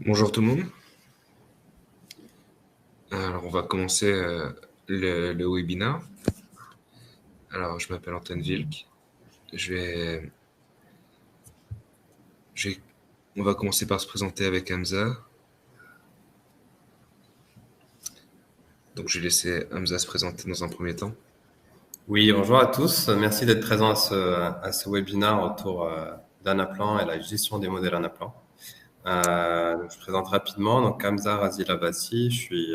Bonjour tout le monde. Alors, on va commencer le webinaire. Alors, je m'appelle Antoine Wilk. On va commencer par se présenter avec Hamza. Donc, je vais laisser Hamza se présenter dans un premier temps. Oui, bonjour à tous. Merci d'être présents à ce webinaire autour d'Anaplan et la gestion des modèles Anaplan. Je présente rapidement. Donc, Hamza Razil Abbassi, je suis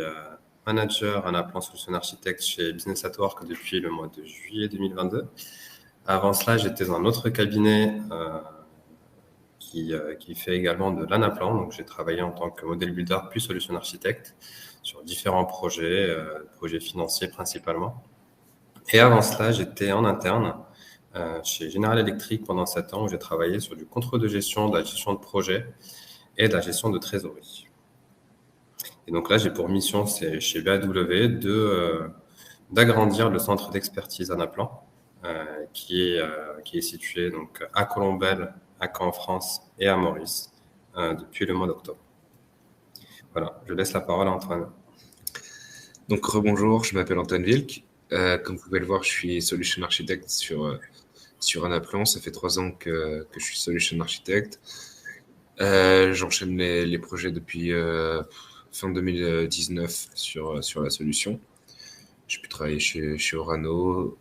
manager Anaplan Solution Architect chez Business at Work depuis le mois de juillet 2022. Avant cela, j'étais dans un autre cabinet qui fait également de l'Anaplan. Donc, j'ai travaillé en tant que modèle builder puis solution architecte sur différents projets, projets financiers principalement. Et avant cela, j'étais en interne chez General Electric pendant 7 ans où j'ai travaillé sur du contrôle de gestion, de la gestion de projet et de la gestion de trésorerie. Et donc là, j'ai pour mission, c'est chez BAW, d'agrandir le centre d'expertise Anaplan, qui est situé donc à Colombelles, à Caen en France et à Maurice depuis le mois d'octobre. Voilà, je laisse la parole à Antoine. Donc, rebonjour, je m'appelle Antoine Wilk. Comme vous pouvez le voir, je suis Solution Architect sur Anaplan. Ça fait 3 ans que je suis Solution Architect. J'enchaîne les projets depuis fin 2019 sur la solution. J'ai pu travailler chez Orano,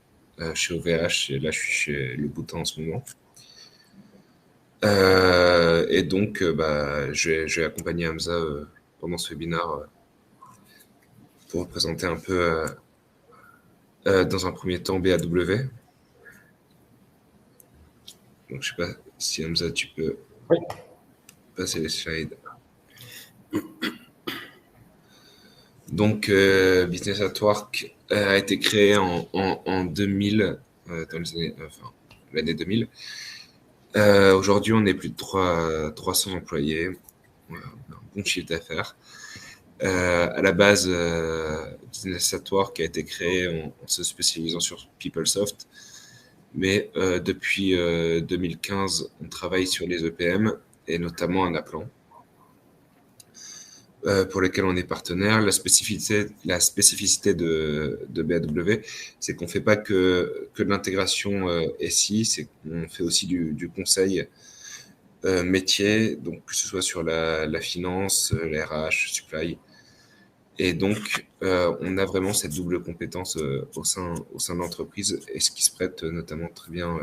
chez OVH, et là je suis chez Le Boutin en ce moment. Et donc, je vais accompagner Hamza pendant ce webinaire pour vous présenter un peu, dans un premier temps, BAW. Donc, je sais pas si Hamza, tu peux passer les slides. Donc, Business at Work a été créé en 2000, l'année 2000. Aujourd'hui, on est plus de 300 employés. On a un bon chiffre d'affaires. À la base, Business at Work a été créé en se spécialisant sur PeopleSoft. Mais depuis 2015, on travaille sur les EPM et notamment Anaplan, pour lesquels on est partenaire. La spécificité de BAW, c'est qu'on ne fait pas que de l'intégration SI, c'est qu'on fait aussi du conseil métier, donc que ce soit sur la finance, la RH, supply. Et donc, on a vraiment cette double compétence au sein de l'entreprise, et ce qui se prête notamment très bien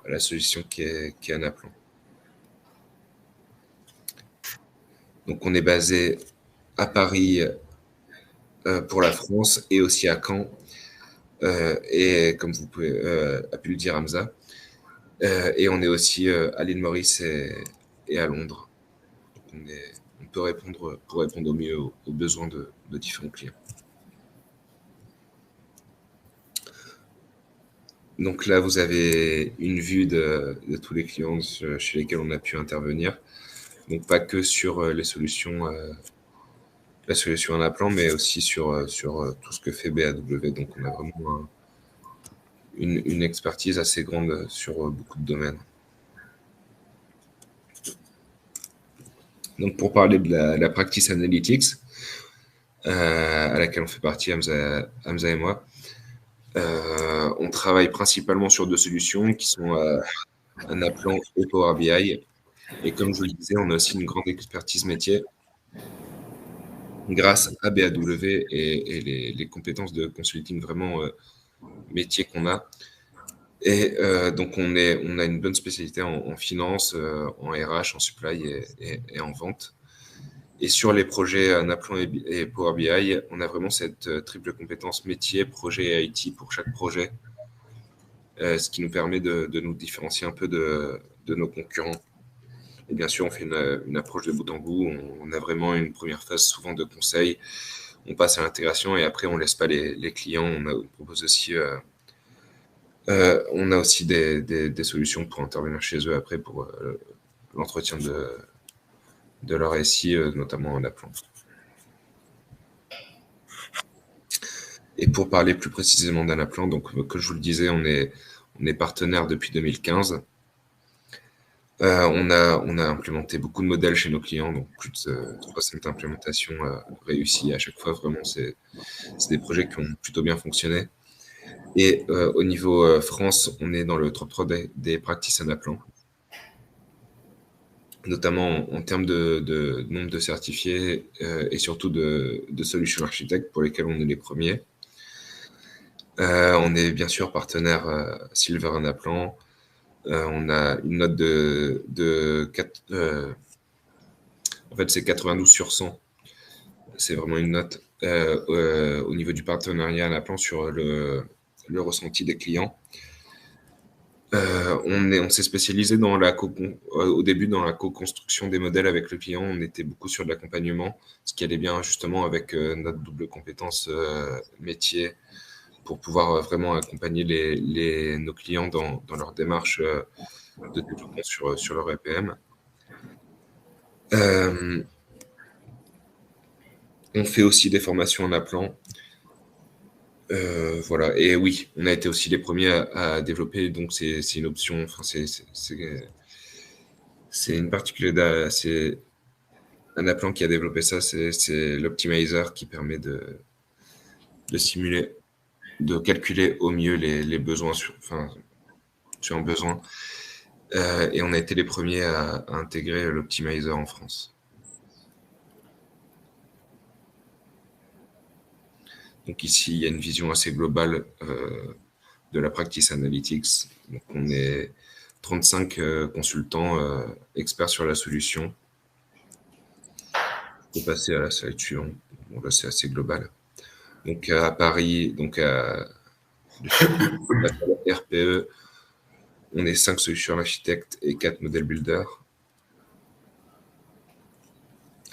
à la solution qui est Anaplan. Donc, on est basé à Paris pour la France et aussi à Caen. Et comme vous pouvez a pu le dire Hamza, et on est aussi à l'île Maurice et à Londres. Donc on peut répondre au mieux aux besoins de différents clients. Donc là, vous avez une vue de tous les clients chez lesquels on a pu intervenir. Donc pas que sur la solution Anaplan, mais aussi sur tout ce que fait BAW. Donc on a vraiment une expertise assez grande sur beaucoup de domaines. Donc pour parler de la practice analytics, à laquelle on fait partie, Hamza et moi, on travaille principalement sur 2 solutions qui sont Anaplan et Power BI. Et comme je vous le disais, on a aussi une grande expertise métier grâce à BAW et les compétences de consulting vraiment métier qu'on a. Et donc, on a une bonne spécialité en finance, en RH, en supply et en vente. Et sur les projets Anaplan et Power BI, on a vraiment cette triple compétence métier, projet et IT pour chaque projet, ce qui nous permet de nous différencier un peu de nos concurrents. Et bien sûr, on fait une approche de bout en bout. On a vraiment une première phase souvent de conseil. On passe à l'intégration et après, on ne laisse pas les clients. On propose aussi On a aussi des solutions pour intervenir chez eux après pour l'entretien de leur SI, notamment en appelant. Et pour parler plus précisément d'Anaplan, donc comme je vous le disais, on est partenaire depuis 2015. On a implémenté beaucoup de modèles chez nos clients, donc plus de 60 implémentations réussies à chaque fois. Vraiment, c'est des projets qui ont plutôt bien fonctionné. Et au niveau France, on est dans le top 3 des practices Anaplan, notamment en termes de nombre de certifiés et surtout de solutions architectes pour lesquels on est les premiers. On est bien sûr partenaire Silver Anaplan. On a une note de 4, en fait, c'est 92 sur 100. C'est vraiment une note au niveau du partenariat Anaplan sur le ressenti des clients. On s'est spécialisé dans au début dans la co-construction des modèles avec le client. On était beaucoup sur de l'accompagnement, ce qui allait bien justement avec notre double compétence métier pour pouvoir vraiment accompagner nos clients dans leur démarche de développement sur leur EPM. On fait aussi des formations en appelant. Voilà. Et oui, on a été aussi les premiers à développer, donc c'est une option. Enfin, c'est une particularité. C'est un appelant qui a développé ça. C'est l'optimizer qui permet de simuler, de calculer au mieux les besoins sur un besoin. Et on a été les premiers à intégrer l'optimizer en France. Donc ici, il y a une vision assez globale de la practice analytics. Donc on est 35 consultants experts sur la solution. On peut passer à la slide suivante. Bon, là, c'est assez global. Donc à Paris, donc à RPE, on est 5 solutions architectes et 4 modèles builders.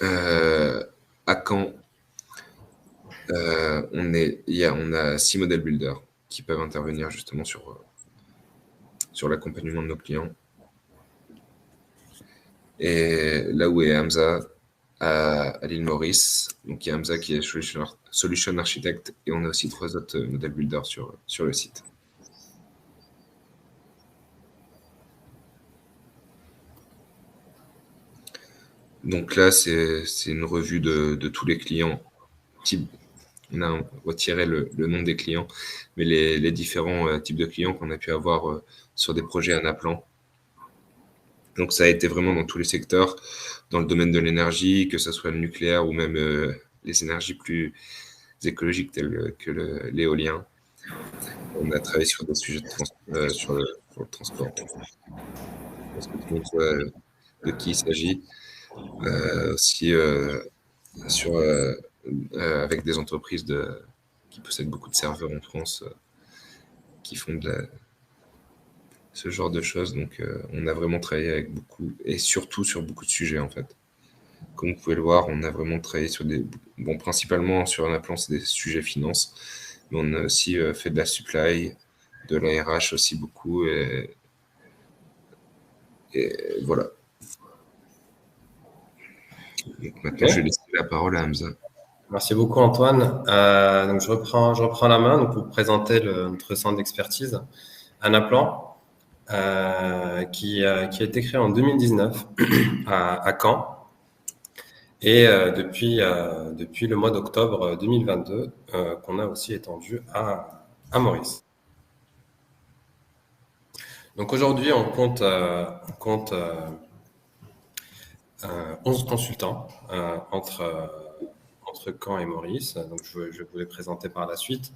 À Caen, on a 6 modèles builders qui peuvent intervenir justement sur l'accompagnement de nos clients. Et là où est Hamza, à l'île Maurice, donc il y a Hamza qui est Solution Architect et on a aussi 3 autres modèles builders sur le site. Donc là, c'est une revue de tous les clients. On a retiré le nom des clients, mais les différents types de clients qu'on a pu avoir sur des projets Anaplan. Donc ça a été vraiment dans tous les secteurs, dans le domaine de l'énergie, que ce soit le nucléaire ou même les énergies plus écologiques telles que l'éolien. On a travaillé sur des sujets sur le transport. Je pense que tout le monde voit de qui il s'agit. Aussi avec des entreprises qui possèdent beaucoup de serveurs en France qui font ce genre de choses. Donc, on a vraiment travaillé avec beaucoup et surtout sur beaucoup de sujets en fait. Comme vous pouvez le voir, on a vraiment travaillé sur principalement sur un appelant, c'est des sujets finance, mais on a aussi fait de la supply, de la RH aussi beaucoup et voilà. Donc maintenant, je vais laisser la parole à Hamza. Merci beaucoup Antoine. Donc je reprends la main donc, pour présenter notre centre d'expertise Anaplan, qui a été créé en 2019 à Caen. Et depuis le mois d'octobre 2022, qu'on a aussi étendu à Maurice. Donc aujourd'hui, on compte 11 consultants entre Caen et Maurice. Donc je vais vous les présenter par la suite.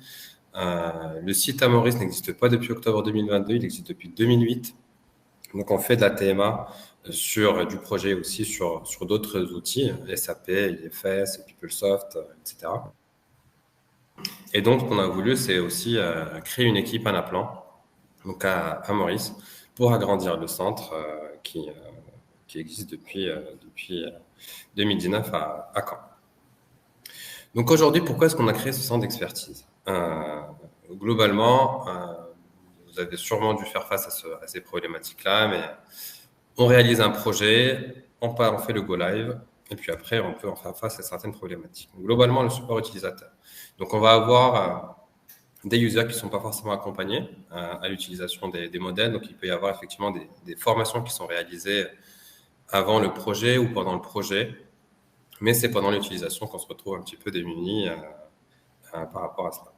Le site à Maurice n'existe pas depuis octobre 2022, il existe depuis 2008. Donc on fait de la TMA sur du projet aussi sur d'autres outils, SAP, IFS, PeopleSoft, etc. Et donc ce qu'on a voulu, c'est aussi créer une équipe Anaplan, donc à Maurice, pour agrandir le centre qui existe depuis 2019 à Caen. Donc aujourd'hui, pourquoi est-ce qu'on a créé ce centre d'expertise ? Globalement, vous avez sûrement dû faire face à ces problématiques-là, mais on réalise un projet, on fait le go live, et puis après, on peut en faire face à certaines problématiques. Donc, globalement, le support utilisateur. Donc, on va avoir des users qui ne sont pas forcément accompagnés à l'utilisation des modèles. Donc, il peut y avoir effectivement des formations qui sont réalisées avant le projet ou pendant le projet, mais c'est pendant l'utilisation qu'on se retrouve un petit peu démunis par rapport à cela.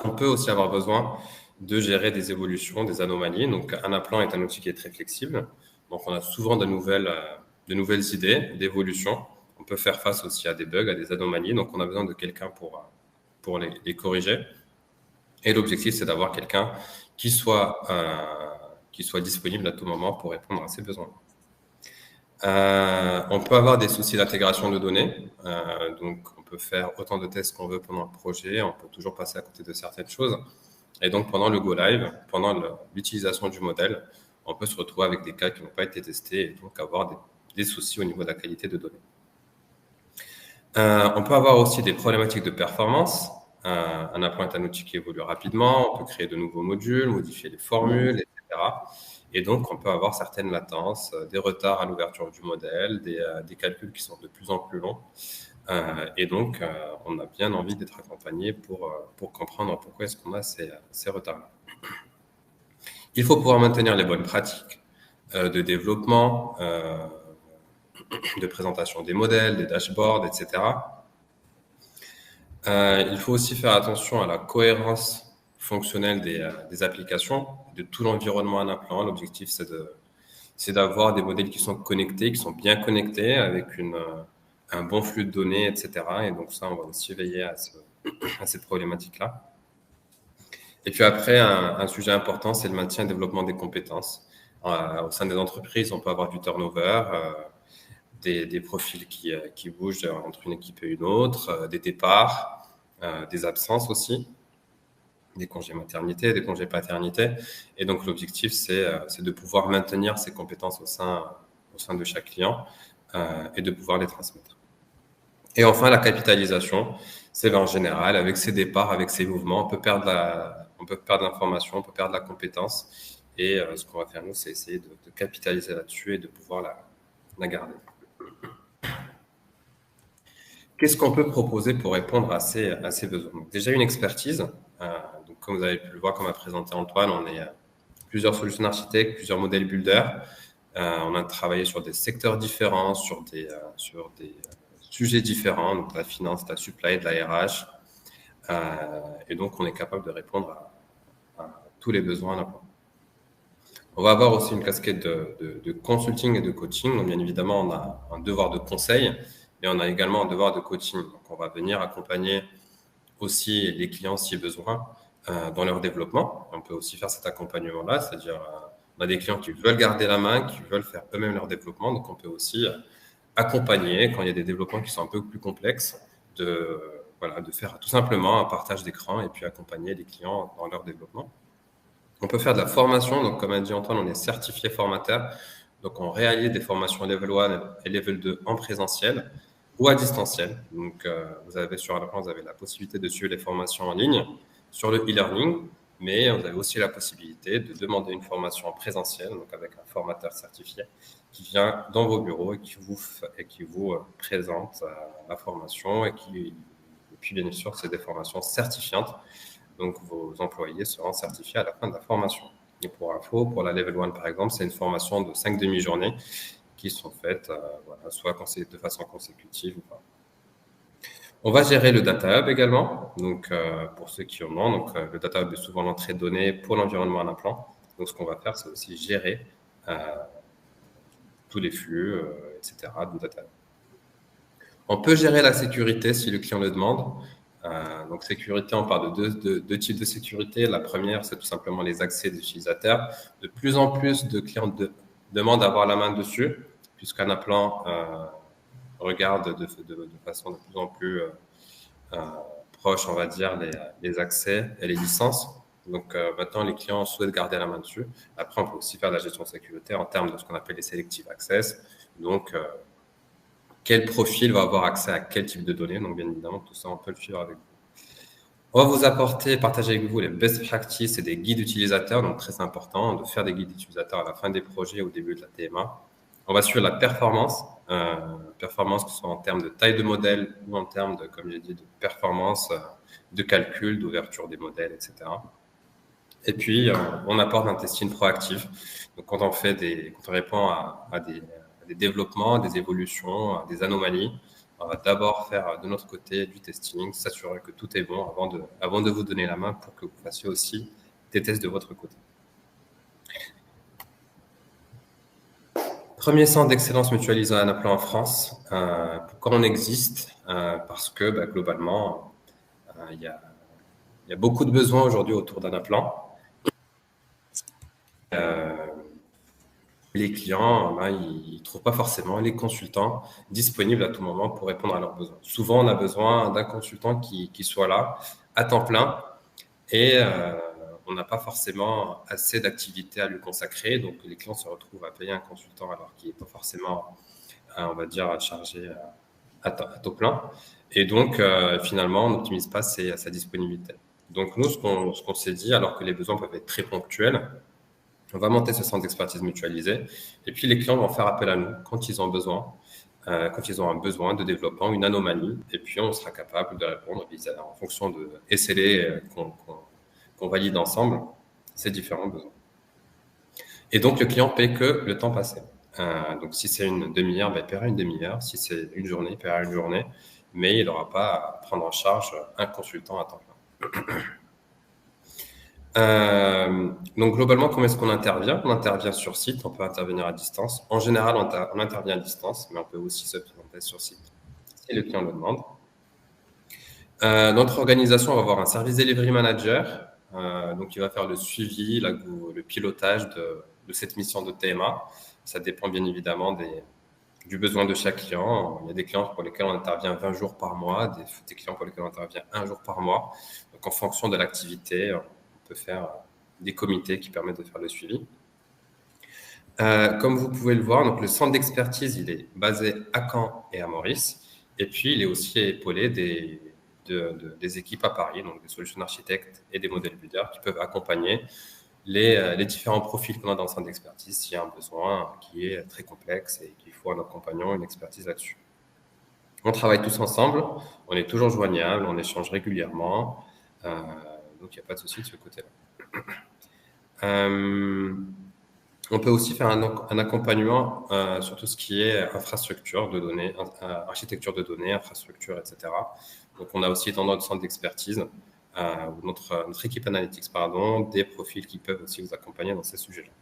On peut aussi avoir besoin de gérer des évolutions, des anomalies. Donc, Anaplan est un outil qui est très flexible. Donc, on a souvent de nouvelles idées, d'évolutions. On peut faire face aussi à des bugs, à des anomalies. Donc, on a besoin de quelqu'un pour les corriger. Et l'objectif, c'est d'avoir quelqu'un qui soit disponible à tout moment pour répondre à ses besoins. On peut avoir des soucis d'intégration de données. Donc, on peut faire autant de tests qu'on veut pendant le projet. On peut toujours passer à côté de certaines choses. Et donc, pendant le go live, pendant l'utilisation du modèle, on peut se retrouver avec des cas qui n'ont pas été testés et donc avoir des soucis au niveau de la qualité de données. On peut avoir aussi des problématiques de performance. Anaplan est un outil qui évolue rapidement. On peut créer de nouveaux modules, modifier les formules, etc. Et donc, on peut avoir certaines latences, des retards à l'ouverture du modèle, des calculs qui sont de plus en plus longs. Et donc, on a bien envie d'être accompagné pour comprendre pourquoi est-ce qu'on a ces retards-là. Il faut pouvoir maintenir les bonnes pratiques de développement, de présentation des modèles, des dashboards, etc. Il faut aussi faire attention à la cohérence fonctionnelle des applications, de tout l'environnement Anaplan. L'objectif, c'est d'avoir des modèles qui sont connectés, qui sont bien connectés, avec un bon flux de données, etc. Et donc ça, on va aussi veiller à cette problématique-là. Et puis après, un sujet important, c'est le maintien et le développement des compétences. Au sein des entreprises, on peut avoir du turnover, des profils qui bougent entre une équipe et une autre, des départs, des absences aussi, des congés maternité, des congés paternité. Et donc, l'objectif, c'est de pouvoir maintenir ces compétences au sein de chaque client et de pouvoir les transmettre. Et enfin, la capitalisation, c'est en général, avec ces départs, avec ces mouvements, on peut perdre l'information, on peut perdre la compétence. Et ce qu'on va faire, nous, c'est essayer de capitaliser là-dessus et de pouvoir la garder. Qu'est-ce qu'on peut proposer pour répondre à ces besoins? Donc, déjà, une expertise. Donc, comme vous avez pu le voir, comme a présenté Antoine, on est plusieurs solutions architectes, plusieurs modèles builders. On a travaillé sur des secteurs différents, sur des sujets différents, donc la finance, la supply, de la RH. Et donc, on est capable de répondre à tous les besoins à la fois. On va avoir aussi une casquette de consulting et de coaching. Donc, bien évidemment, on a un devoir de conseil, mais on a également un devoir de coaching. Donc, on va venir accompagner aussi les clients, si besoin, dans leur développement. On peut aussi faire cet accompagnement-là, c'est-à-dire on a des clients qui veulent garder la main, qui veulent faire eux-mêmes leur développement. Donc, on peut aussi accompagner, quand il y a des développements qui sont un peu plus complexes, de faire tout simplement un partage d'écran et puis accompagner les clients dans leur développement. On peut faire de la formation. Donc, comme a dit Antoine, on est certifié formateur. Donc, on réalise des formations Level 1 et Level 2 en présentiel ou à distanciel. Donc, vous avez sur Anaplan, vous avez la possibilité de suivre les formations en ligne sur le e-learning, mais vous avez aussi la possibilité de demander une formation en présentiel, donc avec un formateur certifié qui vient dans vos bureaux et qui vous présente la formation et puis, bien sûr, c'est des formations certifiantes. Donc, vos employés seront certifiés à la fin de la formation. Et pour info, pour la Level 1, par exemple, c'est une formation de 5 demi-journées qui sont faites soit de façon consécutive ou pas. On va gérer le Data Hub également. Donc, pour ceux qui en ont, donc, le Data Hub est souvent l'entrée de données pour l'environnement Anaplan. Donc, ce qu'on va faire, c'est aussi gérer tous les flux, etc. du Data Hub. On peut gérer la sécurité si le client le demande. Donc, sécurité, on parle de deux types de sécurité. La première, c'est tout simplement les accès des utilisateurs. De plus en plus de clients demandent d'avoir la main dessus, puisqu'Anaplan regarde de façon de plus en plus proche, on va dire, les accès et les licences. Donc, maintenant, les clients souhaitent garder la main dessus. Après, on peut aussi faire de la gestion de sécurité en termes de ce qu'on appelle les selective access. Donc, quel profil va avoir accès à quel type de données. Donc, bien évidemment, tout ça, on peut le suivre avec vous. On va vous apporter, partager avec vous les best practices et des guides utilisateurs, donc très important de faire des guides utilisateurs à la fin des projets, au début de la TMA. On va suivre la performance, performance que ce soit en termes de taille de modèle ou en termes de, comme j'ai dit, de performance de calcul, d'ouverture des modèles, etc. Et puis, on apporte un testing proactif. Donc, quand on répond à des développements, des évolutions, à des anomalies, on va d'abord faire de notre côté du testing, s'assurer que tout est bon avant de vous donner la main pour que vous fassiez aussi des tests de votre côté. Premier centre d'excellence mutualisé à Anaplan en France. Pourquoi on existe? Parce que globalement, il y a beaucoup de besoins aujourd'hui autour d'Anaplan. Les clients, ils ne trouvent pas forcément les consultants disponibles à tout moment pour répondre à leurs besoins. Souvent, on a besoin d'un consultant qui soit là à temps plein et on n'a pas forcément assez d'activités à lui consacrer. Donc, les clients se retrouvent à payer un consultant alors qu'il n'est pas forcément, on va dire, chargé à taux plein. Et donc, finalement, on n'optimise pas sa disponibilité. Donc, nous, ce qu'on s'est dit, alors que les besoins peuvent être très ponctuels, on va monter ce centre d'expertise mutualisé et puis les clients vont faire appel à nous quand ils ont besoin, quand ils ont un besoin de développement, une anomalie, et puis on sera capable de répondre en fonction de SLA qu'on valide ensemble ces différents besoins. Et donc le client paie que le temps passé. Donc si c'est une demi-heure, il paiera une demi-heure. Si c'est une journée, il paiera une journée, mais il n'aura pas à prendre en charge un consultant à temps plein. Donc globalement, comment est-ce qu'on intervient? On intervient sur site, on peut intervenir à distance. En général, on intervient à distance, mais on peut aussi se présenter sur site si le client le demande. Notre organisation va avoir un service delivery manager, donc il va faire le suivi, le pilotage de cette mission de TMA. Ça dépend bien évidemment du besoin de chaque client. Il y a des clients pour lesquels on intervient 20 jours par mois, des clients pour lesquels on intervient 1 jour par mois. Donc en fonction de l'activité, on peut faire des comités qui permettent de faire le suivi. Comme vous pouvez le voir, donc le centre d'expertise, il est basé à Caen et à Maurice. Et puis, il est aussi épaulé des équipes à Paris, donc des solutions architectes et des modèles builders qui peuvent accompagner les différents profils qu'on a dans le centre d'expertise s'il y a un besoin qui est très complexe et qu'il faut un accompagnant, une expertise là-dessus. On travaille tous ensemble, on est toujours joignables, on échange régulièrement, donc il n'y a pas de souci de ce côté-là. On peut aussi faire un accompagnement sur tout ce qui est infrastructure de données, architecture de données, infrastructure, etc. Donc, on a aussi dans notre centre d'expertise, notre équipe analytics, des profils qui peuvent aussi vous accompagner dans ces sujets-là.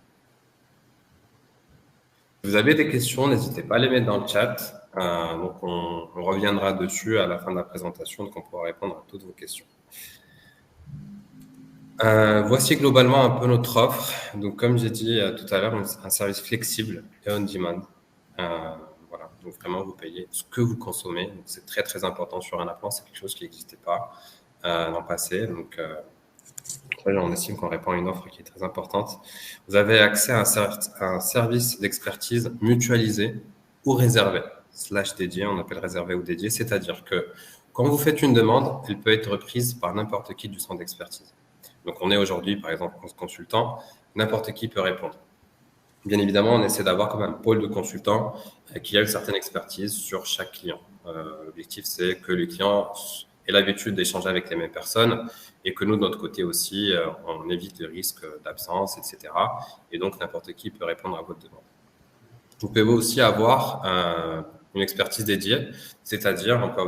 Si vous avez des questions, n'hésitez pas à les mettre dans le chat. Donc, on reviendra dessus à la fin de la présentation, donc on pourra répondre à toutes vos questions. Voici globalement un peu notre offre. Donc, comme j'ai dit tout à l'heure, un service flexible et on demand. Voilà. Donc, vraiment, vous payez ce que vous consommez. Donc, c'est très, très important sur Anaplan. C'est quelque chose qui n'existait pas dans le passé. Donc, on estime qu'on répond à une offre qui est très importante. Vous avez accès à un service d'expertise mutualisé ou réservé, / dédié. On appelle réservé ou dédié. C'est-à-dire que quand vous faites une demande, elle peut être reprise par n'importe qui du centre d'expertise. Donc, on est aujourd'hui, par exemple, consultant, n'importe qui peut répondre. Bien évidemment, on essaie d'avoir comme un pôle de consultants qui a une certaine expertise sur chaque client. L'objectif, c'est que les clients aient l'habitude d'échanger avec les mêmes personnes et que nous, de notre côté aussi, on évite le risque d'absence, etc. Et donc, n'importe qui peut répondre à votre demande. Vous pouvez aussi avoir une expertise dédiée, c'est-à-dire on peut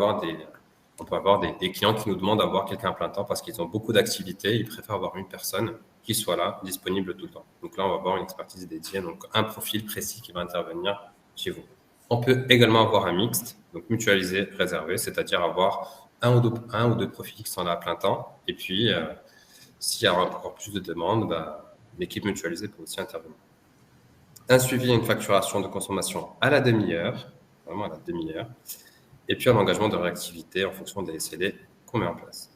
avoir des clients qui nous demandent d'avoir quelqu'un à plein temps parce qu'ils ont beaucoup d'activités. Ils préfèrent avoir une personne qui soit là, disponible tout le temps. Donc là, on va avoir une expertise dédiée, donc un profil précis qui va intervenir chez vous. On peut également avoir un mixte, donc mutualisé, réservé, c'est-à-dire avoir un ou deux profils qui sont là à plein temps. Et puis, s'il y a encore plus de demandes, l'équipe mutualisée peut aussi intervenir. Un suivi et une facturation de consommation à la demi-heure, vraiment à la demi-heure. Et puis un engagement de réactivité en fonction des SLA qu'on met en place.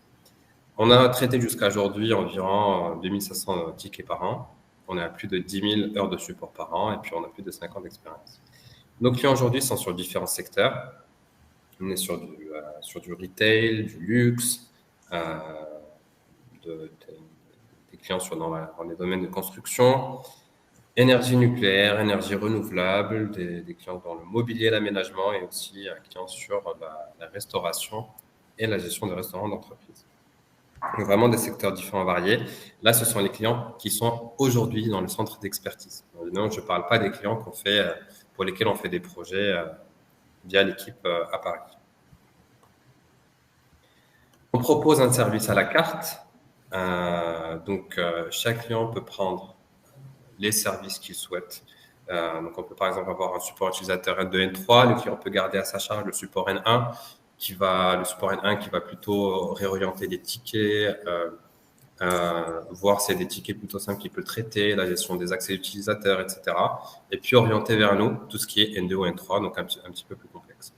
On a traité jusqu'à aujourd'hui environ 2500 tickets par an. On est à plus de 10 000 heures de support par an et puis on a plus de 5 ans d'expérience. Nos clients aujourd'hui sont sur différents secteurs. On est sur du retail, du luxe, des clients dans les domaines de construction, énergie nucléaire, énergie renouvelable, des clients dans le mobilier et l'aménagement et aussi un client sur la restauration et la gestion de restaurants d'entreprise. Donc vraiment des secteurs différents variés. Là, ce sont les clients qui sont aujourd'hui dans le centre d'expertise. Non, je ne parle pas des clients pour lesquels on fait des projets via l'équipe à Paris. On propose un service à la carte. Donc, chaque client peut prendre les services qu'il souhaite. Donc, on peut par exemple avoir un support utilisateur N2, N3. Le client peut garder à sa charge le support N1 qui va plutôt réorienter les tickets, voir s'il y a des tickets plutôt simples qu'il peut traiter, la gestion des accès utilisateurs, etc. Et puis orienter vers nous tout ce qui est N2 ou N3, donc un petit peu plus complexe.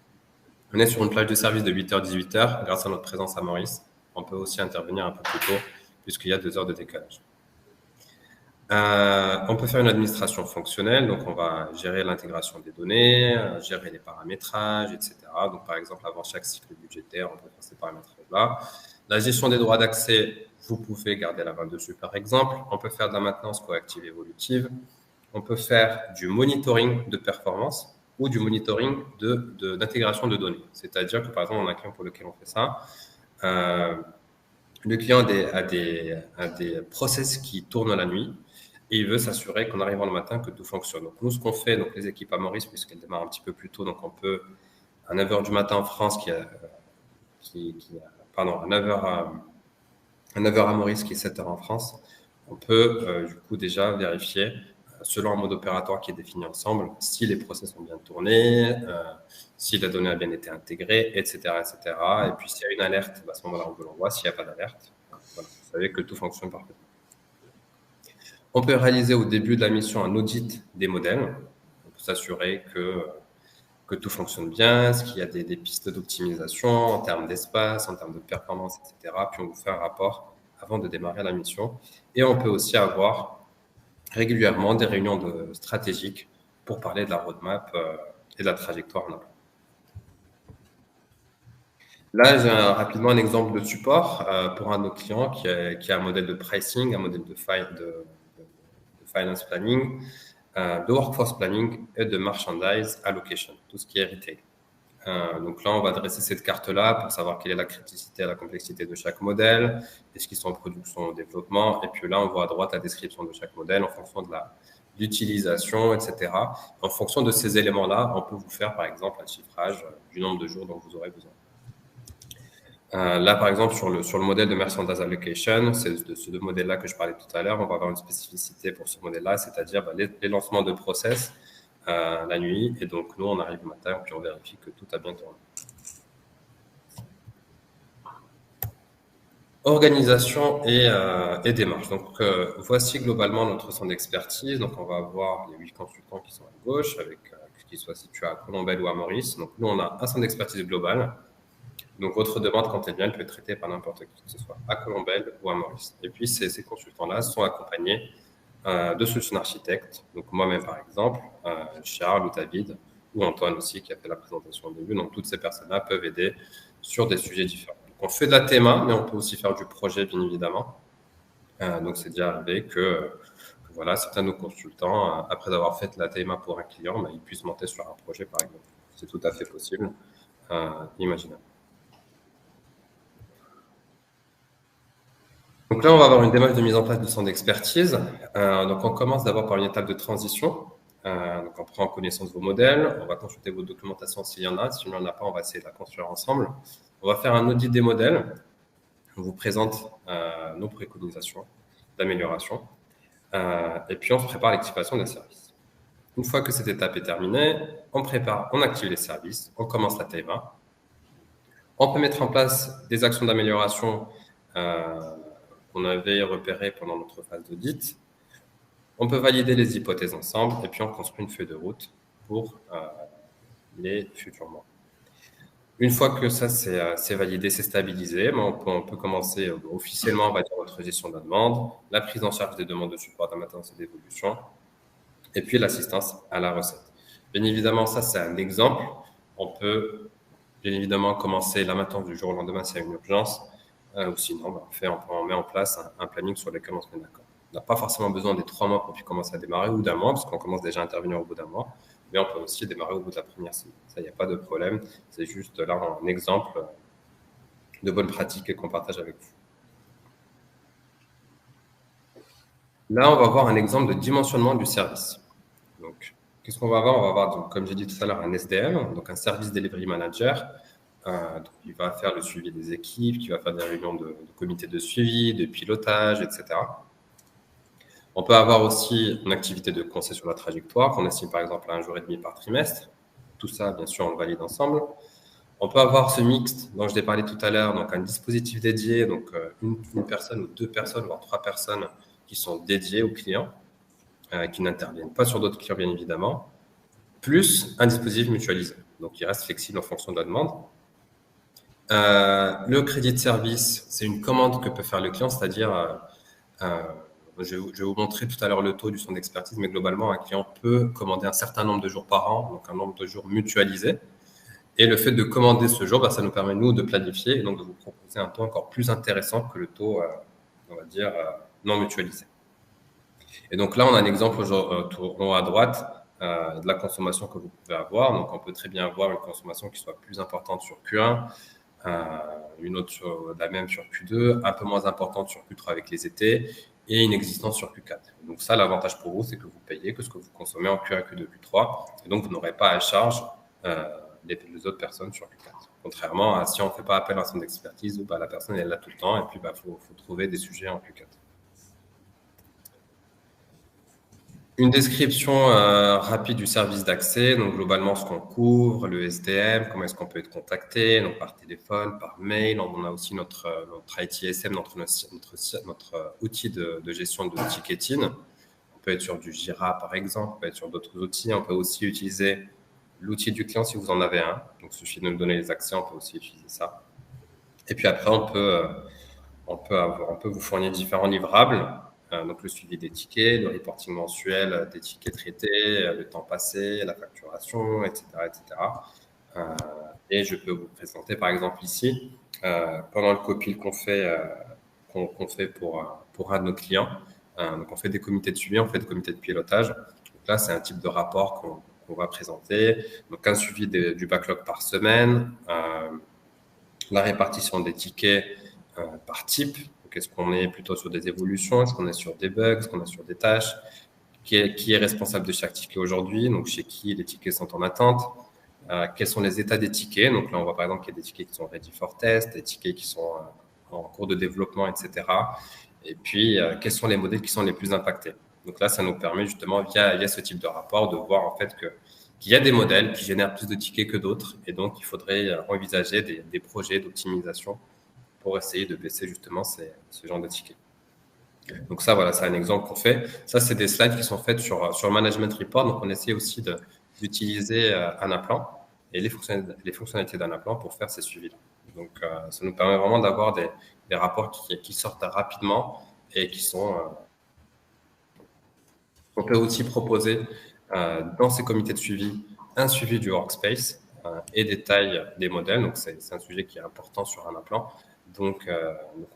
On est sur une plage de service de 8h, 18h, grâce à notre présence à Maurice. On peut aussi intervenir un peu plus tôt, puisqu'il y a 2 heures de décalage. On peut faire une administration fonctionnelle, donc on va gérer l'intégration des données, gérer les paramétrages, etc. Donc par exemple, avant chaque cycle budgétaire, on peut faire ces paramétrages-là. La gestion des droits d'accès, vous pouvez garder la main dessus par exemple. On peut faire de la maintenance coactive évolutive. On peut faire du monitoring de performance ou du monitoring d'intégration de données. C'est-à-dire que par exemple, on a un client pour lequel on fait ça. Le client a des process qui tournent la nuit. Et il veut s'assurer qu'en arrivant le matin, que tout fonctionne. Donc, nous, ce qu'on fait, donc les équipes à Maurice, puisqu'elles démarrent un petit peu plus tôt, donc on peut, à 9h du matin en France, pardon, à 9h à Maurice, qui est 7h en France, on peut, du coup, déjà vérifier, selon un mode opératoire qui est défini ensemble, si les process ont bien tourné, si la donnée a bien été intégrée, etc., etc. Et puis, s'il y a une alerte, à ce moment-là, on vous l'envoie. S'il n'y a pas d'alerte, voilà, vous savez que tout fonctionne parfaitement. On peut réaliser au début de la mission un audit des modèles pour s'assurer que tout fonctionne bien, est-ce qu'il y a des pistes d'optimisation en termes d'espace, en termes de performance, etc. Puis on vous fait un rapport avant de démarrer la mission. Et on peut aussi avoir régulièrement des réunions stratégiques pour parler de la roadmap et de la trajectoire en amont. Là, j'ai rapidement un exemple de support pour un de nos clients qui a un modèle de pricing, un modèle de finance planning, de workforce planning et de merchandise allocation, tout ce qui est retail. Donc là, on va dresser cette carte-là pour savoir quelle est la criticité et la complexité de chaque modèle, est-ce qu'ils sont en production ou en développement. Et puis là, on voit à droite la description de chaque modèle en fonction de l'utilisation, etc. En fonction de ces éléments-là, on peut vous faire, par exemple, un chiffrage du nombre de jours dont vous aurez besoin. Là, par exemple, sur le modèle de merchandise allocation, c'est de ce deux modèles-là que je parlais tout à l'heure, on va avoir une spécificité pour ce modèle-là, c'est-à-dire les lancements de process la nuit. Et donc, nous, on arrive le matin, puis on vérifie que tout a bien tourné. Organisation et démarche. Donc, voici globalement notre centre d'expertise. Donc, on va avoir les 8 consultants qui sont à gauche, avec qu'ils soient situés à Colombelle ou à Maurice. Donc, nous, on a un centre d'expertise global. Donc, votre demande, quand elle vient, elle peut être traitée par n'importe qui, que ce soit à Colombelle ou à Maurice. Et puis, ces consultants-là sont accompagnés de solutions architectes. Donc, moi-même, par exemple, Charles ou David, ou Antoine aussi, qui a fait la présentation au début. Donc, toutes ces personnes-là peuvent aider sur des sujets différents. Donc, on fait de la TMA, mais on peut aussi faire du projet, bien évidemment. Donc, c'est déjà arrivé que voilà, certains de nos consultants, après avoir fait la TMA pour un client, ils puissent monter sur un projet, par exemple. C'est tout à fait possible, imaginable. Donc là, on va avoir une démarche de mise en place de centre d'expertise. Donc, on commence d'abord par une étape de transition. Donc, on prend connaissance de vos modèles, on va consulter vos documentations s'il y en a. Si il n'y en a pas, on va essayer de la construire ensemble. On va faire un audit des modèles. On vous présente nos préconisations d'amélioration. Et puis, on se prépare à l'activation des services. Une fois que cette étape est terminée, on active les services, on commence la TMA. On peut mettre en place des actions d'amélioration qu'on avait repérées pendant notre phase d'audit. On peut valider les hypothèses ensemble et puis on construit une feuille de route pour les futurs mois. Une fois que ça c'est validé, c'est stabilisé, on peut commencer officiellement, on va dire, notre gestion de la demande, la prise en charge des demandes de support, de la maintenance et d'évolution, et puis l'assistance à la recette. Bien évidemment, ça c'est un exemple. On peut bien évidemment commencer la maintenance du jour au lendemain s'il y a une urgence. ou sinon, on met en place un planning sur lequel on se met d'accord. On n'a pas forcément besoin des 3 mois pour puis commencer à démarrer ou d'un mois, parce qu'on commence déjà à intervenir au bout d'un mois, mais on peut aussi démarrer au bout de la première semaine. Ça, il n'y a pas de problème. C'est juste là un exemple de bonne pratique qu'on partage avec vous. Là, on va voir un exemple de dimensionnement du service. Donc, qu'est-ce qu'on va avoir? On va avoir, donc, comme j'ai dit tout à l'heure, un SDM, donc un Service Delivery Manager. Donc, il va faire le suivi des équipes, qui va faire des réunions de comité de suivi, de pilotage, etc. On peut avoir aussi une activité de conseil sur la trajectoire, qu'on estime par exemple à 1 jour et demi par trimestre. Tout ça, bien sûr, on le valide ensemble. On peut avoir ce mixte dont je t'ai parlé tout à l'heure, donc un dispositif dédié, donc une personne ou 2 personnes, voire 3 personnes qui sont dédiées aux clients, qui n'interviennent pas sur d'autres clients, bien évidemment, plus un dispositif mutualisé. Donc, il reste flexible en fonction de la demande. Le crédit de service, c'est une commande que peut faire le client, c'est-à-dire, je vais vous montrer tout à l'heure le taux du centre d'expertise, mais globalement, un client peut commander un certain nombre de jours par an, donc un nombre de jours mutualisé. Et le fait de commander ce jour, ça nous permet, nous, de planifier et donc de vous proposer un taux encore plus intéressant que le taux, on va dire, non mutualisé. Et donc là, on a un exemple en haut à droite de la consommation que vous pouvez avoir. Donc, on peut très bien avoir une consommation qui soit plus importante sur Q1, une autre la même sur Q2, un peu moins importante sur Q3 avec les étés et inexistante sur Q4. Donc ça, l'avantage pour vous, c'est que vous payez que ce que vous consommez en Q1, Q2, Q3 et donc vous n'aurez pas à charge les autres personnes sur Q4. Contrairement à si on ne fait pas appel à un centre d'expertise où la personne est là tout le temps et puis faut trouver des sujets en Q4. Une description rapide du service d'accès, donc globalement ce qu'on couvre, le SDM, comment est-ce qu'on peut être contacté, donc par téléphone, par mail. On a aussi notre ITSM, notre outil de gestion de ticketing. On peut être sur du Jira par exemple, on peut être sur d'autres outils. On peut aussi utiliser l'outil du client si vous en avez un. Donc il suffit de nous donner les accès, on peut aussi utiliser ça. Et puis après, on peut vous fournir différents livrables. Donc le suivi des tickets, le reporting mensuel des tickets traités, le temps passé, la facturation, etc. Et je peux vous présenter par exemple ici, pendant le copil qu'on fait pour un de nos clients, donc on fait des comités de suivi, on fait des comités de pilotage. Donc là, c'est un type de rapport qu'on va présenter. Donc un suivi du backlog par semaine, la répartition des tickets par type. Est-ce qu'on est plutôt sur des évolutions? Est-ce qu'on est sur des bugs? Est-ce qu'on est sur des tâches? Qui est responsable de chaque ticket aujourd'hui? Donc, chez qui les tickets sont en attente? Quels sont les états des tickets? Donc là, on voit par exemple qu'il y a des tickets qui sont ready for test, des tickets qui sont en cours de développement, etc. Et puis, quels sont les modèles qui sont les plus impactés? Donc là, ça nous permet justement, via ce type de rapport, de voir en fait qu'il y a des modèles qui génèrent plus de tickets que d'autres. Et donc, il faudrait envisager des projets d'optimisation pour essayer de baisser justement ce genre de tickets. Donc ça, voilà, c'est un exemple qu'on fait. Ça, c'est des slides qui sont faits sur le Management Report. Donc, on essaie aussi d'utiliser Anaplan et les fonctionnalités d'Anaplan pour faire ces suivis-là. Donc, ça nous permet vraiment d'avoir des rapports qui sortent rapidement et qui sont... on peut aussi proposer dans ces comités de suivi un suivi du workspace et des tailles des modèles. Donc, c'est un sujet qui est important sur Anaplan. Donc,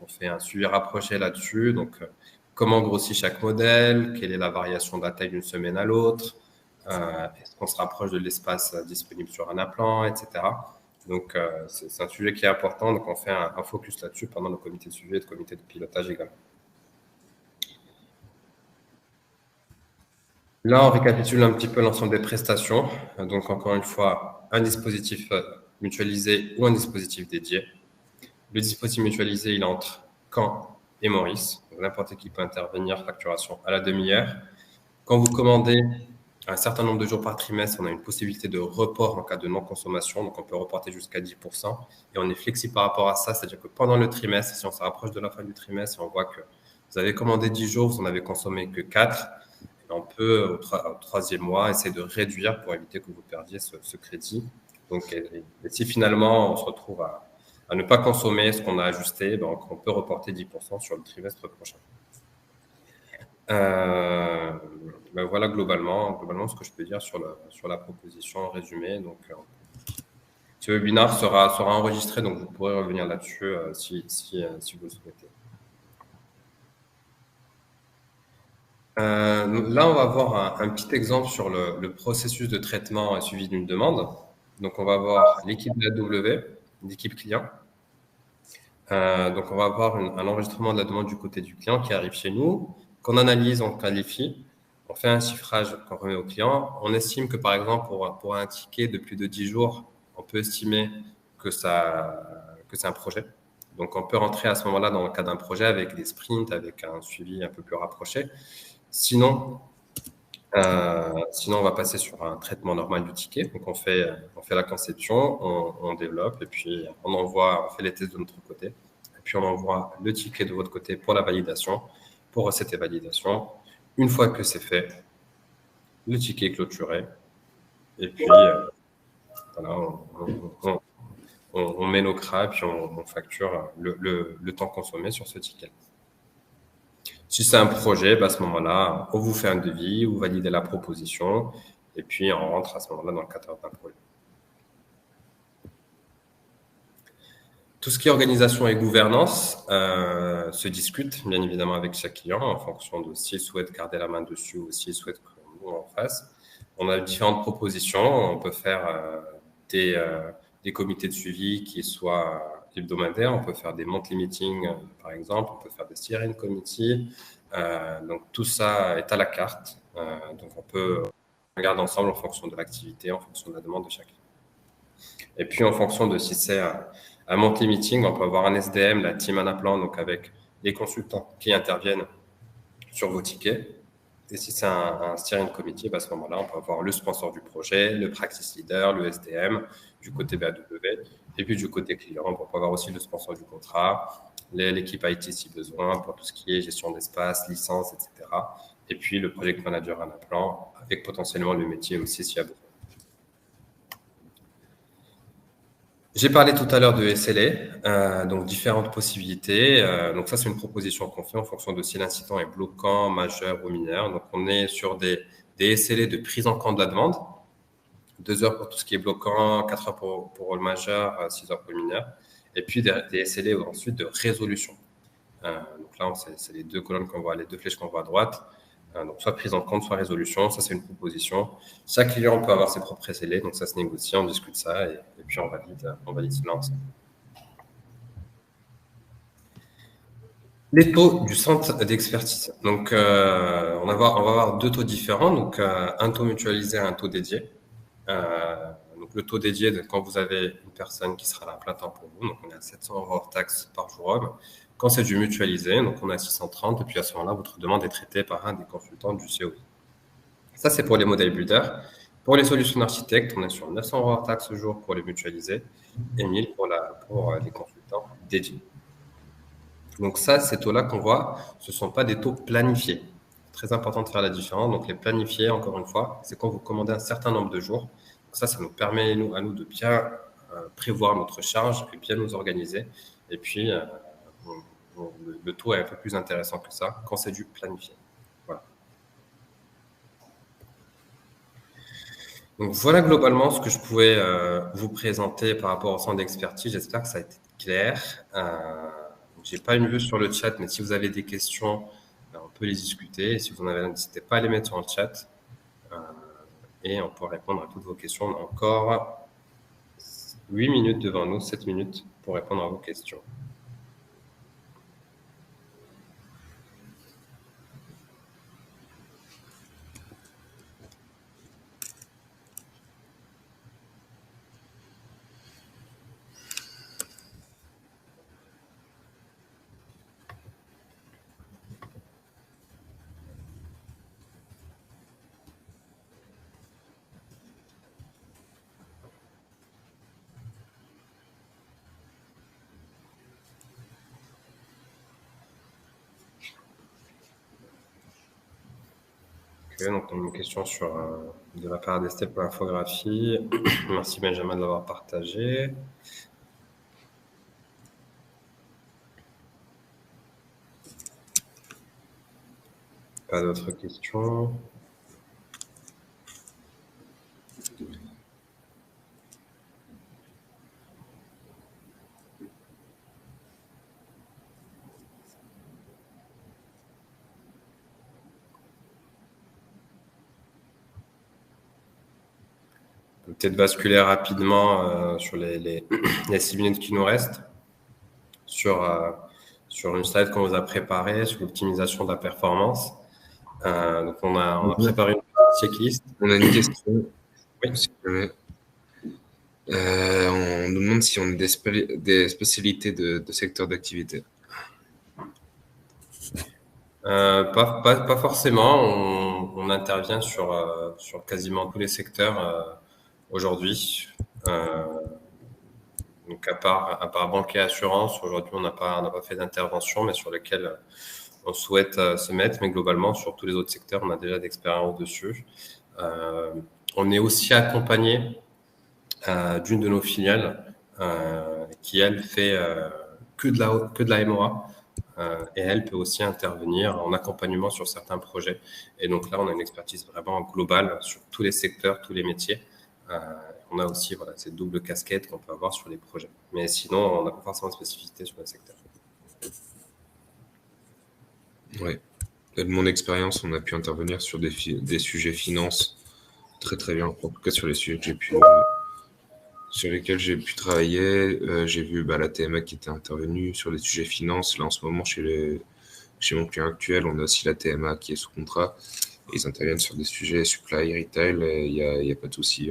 on fait un suivi rapproché là-dessus. Donc, comment grossit chaque modèle? Quelle est la variation de la taille d'une semaine à l'autre? Est-ce qu'on se rapproche de l'espace disponible sur Anaplan, etc. Donc, c'est un sujet qui est important. Donc, on fait un focus là-dessus pendant nos comités de suivi et de comités de pilotage également. Là, on récapitule un petit peu l'ensemble des prestations. Donc, encore une fois, un dispositif mutualisé ou un dispositif dédié. Le dispositif mutualisé, il entre Caen et Maurice. N'importe qui peut intervenir, facturation à la demi-heure. Quand vous commandez un certain nombre de jours par trimestre, on a une possibilité de report en cas de non-consommation. Donc, on peut reporter jusqu'à 10%. Et on est flexible par rapport à ça. C'est-à-dire que pendant le trimestre, si on se rapproche de la fin du trimestre et on voit que vous avez commandé 10 jours, vous n'en avez consommé que 4, on peut, au troisième mois, essayer de réduire pour éviter que vous perdiez ce crédit. Donc, et si finalement, on se retrouve à ne pas consommer ce qu'on a ajusté, donc on peut reporter 10% sur le trimestre prochain. Voilà globalement ce que je peux dire sur la proposition en résumé. Donc, Ce webinaire sera enregistré, donc vous pourrez revenir là-dessus si vous le souhaitez. Là, on va voir un petit exemple sur le processus de traitement et suivi d'une demande. Donc, on va voir l'équipe de la W, l'équipe client. Donc, on va avoir un enregistrement de la demande du côté du client qui arrive chez nous, qu'on analyse, on qualifie, on fait un chiffrage qu'on remet au client. On estime que, par exemple, pour un ticket de plus de 10 jours, on peut estimer que c'est un projet. Donc, on peut rentrer à ce moment-là dans le cas d'un projet avec des sprints, avec un suivi un peu plus rapproché. Sinon, on va passer sur un traitement normal du ticket. Donc, on fait la conception, on développe et puis on fait les tests de notre côté. Et puis, on envoie le ticket de votre côté pour la validation, pour recette et validation. Une fois que c'est fait, le ticket est clôturé. Et puis, voilà, on met nos CRA et puis on facture le temps consommé sur ce ticket. Si c'est un projet, à ce moment-là, on vous fait un devis, vous validez la proposition, et puis on rentre à ce moment-là dans le cadre d'un projet. Tout ce qui est organisation et gouvernance se discute, bien évidemment, avec chaque client en fonction de s'il souhaite garder la main dessus ou s'il souhaite que nous en fasse. On a différentes propositions. On peut faire des comités de suivi qui soient hebdomadaires. On peut faire des monthly meetings, par exemple. On peut faire des steering committees. Donc, tout ça est à la carte. Donc, on regarder ensemble en fonction de l'activité, en fonction de la demande de chacun. Et puis, en fonction de si c'est un monthly meeting, on peut avoir un SDM, la team Anaplan, donc avec les consultants qui interviennent sur vos tickets. Et si c'est un steering committee, à ce moment-là, on peut avoir le sponsor du projet, le practice leader, le SDM du côté BAW. Et puis du côté client, on peut avoir aussi le sponsor du contrat, l'équipe IT si besoin, pour tout ce qui est gestion d'espace, licence, etc. Et puis le project manager Anaplan, avec potentiellement le métier aussi s'il y a besoin. J'ai parlé tout à l'heure de SLA, donc différentes possibilités. Donc ça, c'est une proposition qu'on fait en fonction de si l'incident est bloquant, majeur ou mineur. Donc on est sur des SLA de prise en compte de la demande, 2 heures pour tout ce qui est bloquant, 4 heures pour le majeur, 6 heures pour le mineur. Et puis des SLA ensuite de résolution. Donc là, c'est les 2 colonnes qu'on voit, les 2 flèches qu'on voit à droite. Donc, soit prise en compte, soit résolution. Ça, c'est une proposition. Chaque client peut avoir ses propres SLA. Donc, ça se négocie, on discute ça et puis on valide cela ensemble. Les taux du centre d'expertise. Donc, on va avoir 2 taux différents. Donc, un taux mutualisé et un taux dédié. Donc, le taux dédié, quand vous avez une personne qui sera là à plein temps pour vous, donc on est à 700 € hors taxe par jour homme. Quand c'est du mutualisé, donc on est à 630, et puis à ce moment-là, votre demande est traitée par un des consultants du COI. Ça, c'est pour les modèles builders. Pour les solutions architectes, on est sur 900 € hors taxe jour pour les mutualisés et 1000 pour les consultants dédiés. Donc ça, ces taux-là qu'on voit, ce ne sont pas des taux planifiés. Très important de faire la différence. Donc les planifiés, encore une fois, c'est quand vous commandez un certain nombre de jours. Donc ça nous permet à nous de bien prévoir notre charge et bien nous organiser. Et puis, le taux est un peu plus intéressant que ça quand c'est du planifié. Voilà. Donc voilà globalement ce que je pouvais vous présenter par rapport au centre d'expertise. J'espère que ça a été clair. Je n'ai pas une vue sur le chat, mais si vous avez des questions, on peut les discuter. Et si vous en avez, n'hésitez pas à les mettre sur le chat. Et on pourra répondre à toutes vos questions. On a encore 8 minutes devant nous, 7 minutes pour répondre à vos questions. Donc, une question de la part d'Estelle pour l'infographie. Merci Benjamin de l'avoir partagé. Pas d'autres questions. peut-être basculer rapidement sur les 6 minutes qui nous restent sur une slide qu'on vous a préparée sur l'optimisation de la performance. Donc, on a préparé une checklist. On a une question. Oui. Si jamais. On nous demande si on a des spécialités de secteur d'activité. Pas forcément. On intervient sur quasiment tous les secteurs aujourd'hui. Donc à part banque et assurance, aujourd'hui on n'a pas fait d'intervention, mais sur lesquels on souhaite se mettre. Mais globalement, sur tous les autres secteurs, on a déjà d'expérience dessus. On est aussi accompagné d'une de nos filiales qui elle fait que de la MOA. Et elle peut aussi intervenir en accompagnement sur certains projets. Et donc là, on a une expertise vraiment globale sur tous les secteurs, tous les métiers. On a aussi cette double casquette qu'on peut avoir sur les projets. Mais sinon, on n'a pas forcément de spécificité sur le secteur. Oui. De mon expérience, on a pu intervenir sur des sujets finance très très bien. En tout cas, sur les sujets sur lesquels j'ai pu travailler. J'ai vu la TMA qui était intervenue sur les sujets finance. Là, en ce moment, chez mon client actuel, on a aussi la TMA qui est sous contrat. Et ils interviennent sur des sujets supply, retail. Il n'y a pas de souci.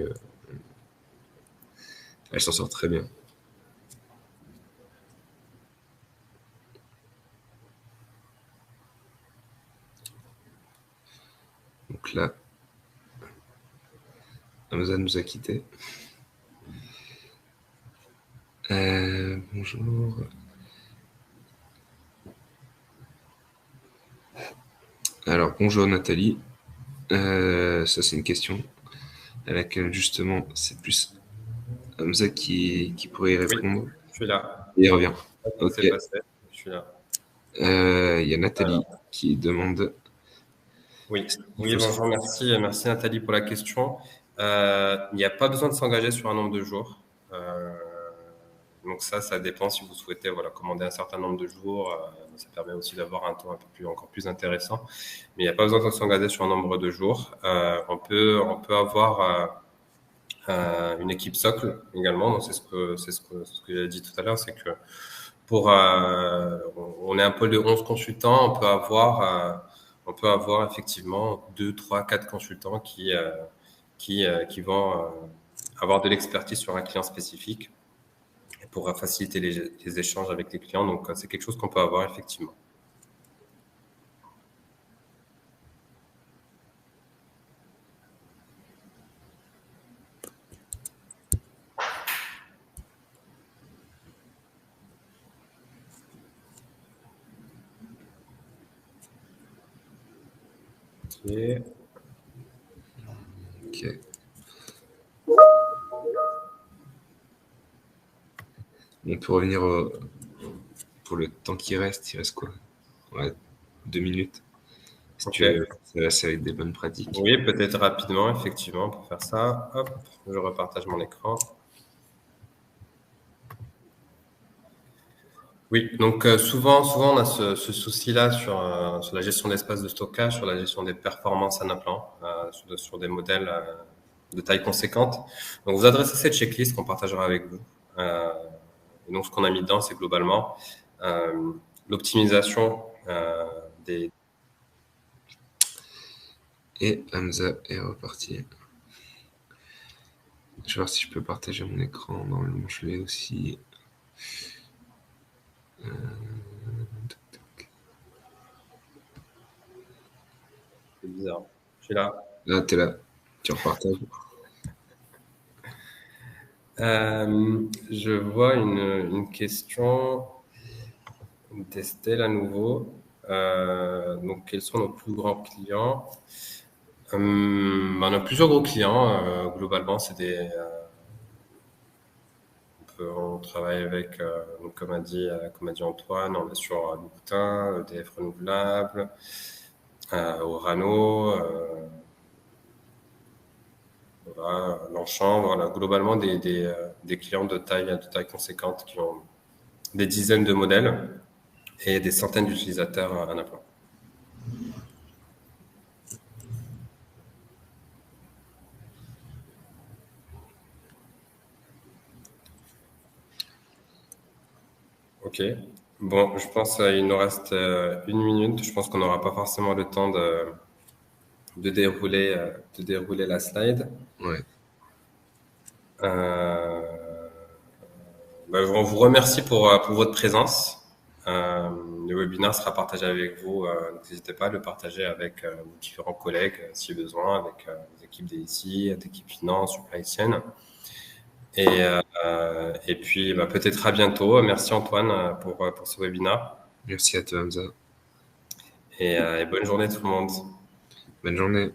Elle s'en sort très bien. Donc là, Hamza nous a quittés. Bonjour. Alors, bonjour Nathalie. Ça, c'est une question à laquelle, justement, c'est plus Hamza qui pourrait y répondre. Oui, je suis là. Il revient. Ok. Je suis là. Il y a Nathalie qui demande. Oui, bonjour, merci Nathalie pour la question. Il n'y a pas besoin de s'engager sur un nombre de jours. Donc ça dépend si vous souhaitez commander un certain nombre de jours. Ça permet aussi d'avoir un temps encore plus intéressant. Mais il n'y a pas besoin de s'engager sur un nombre de jours. On peut avoir une équipe socle également. Donc c'est ce que j'ai dit tout à l'heure, c'est que on est un pôle de 11 consultants, on peut avoir effectivement 2, 3, 4 consultants qui vont avoir de l'expertise sur un client spécifique et pour faciliter les échanges avec les clients. Donc, c'est quelque chose qu'on peut avoir effectivement. Ok. On peut revenir pour le temps qui reste. Il reste quoi? 2 minutes. Si tu veux, ça va avec des bonnes pratiques. Oui, peut-être rapidement, effectivement, pour faire ça. Hop, je repartage mon écran. Oui, donc souvent on a ce souci-là sur la gestion d'espace de stockage, sur la gestion des performances en appelant, sur des modèles de taille conséquente. Donc vous adressez cette checklist qu'on partagera avec vous. Et donc ce qu'on a mis dedans, c'est globalement l'optimisation des... Et Hamza est reparti. Je vais voir si je peux partager mon écran. Normalement, je l'ai aussi. C'est bizarre. Je suis là. Là, t'es là. Tu repartages. Je vois une question d'Estelle à nouveau. Donc, quels sont nos plus grands clients? On a plusieurs gros clients. Globalement, c'est on travaille avec, donc comme a dit Antoine, on est sur Louboutin, EDF Renouvelable, Orano, Longchamp, globalement des clients de taille conséquente qui ont des dizaines de modèles et des centaines d'utilisateurs en appelant. Ok. Bon, je pense qu'il nous reste 1 minute. Je pense qu'on n'aura pas forcément le temps de dérouler la slide. Ouais. Euh, on vous remercie pour votre présence. Le webinaire sera partagé avec vous. N'hésitez pas à le partager avec vos différents collègues si besoin, avec les équipes DSI, l'équipe finance, supply chain. Et puis, peut-être à bientôt. Merci Antoine pour ce webinaire. Merci à toi, Hamza. Et bonne journée tout le monde. Bonne journée.